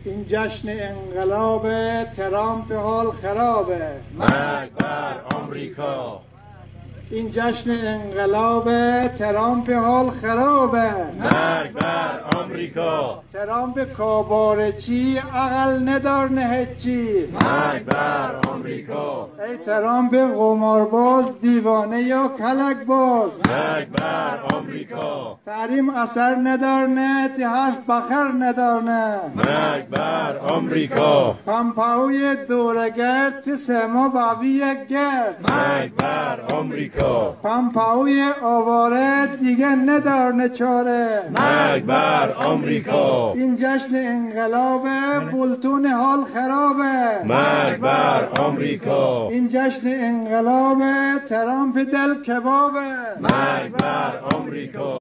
این جشن انقلاب ترامپ حال خرابه. مرگ بر آمریکا. این جشن انقلاب ترامپ حال خرابه. مرگ بر آمریکا. ترامپ کابارچی عقل ندارنه هیچی. مرگ بر آمریکا. ای ترامپ قمارباز دیوانه یا کلک باز. مرگ بر آمریکا. تحریم اثر ندارنه تی حرف بخر ندارنه. مرگ بر آمریکا. پمپاوی دورگرد تی سما باوی یک گرد. مرگ بر آمریکا. پمپاوی آواره دیگه ندارنه چاره. مرگ بر آمریکا. این جشن انقلاب بولتون حال خرابه. مرگ بر آمریکا. این جشن انقلاب ترامپ دل کبابه. مرگ بر آمریکا.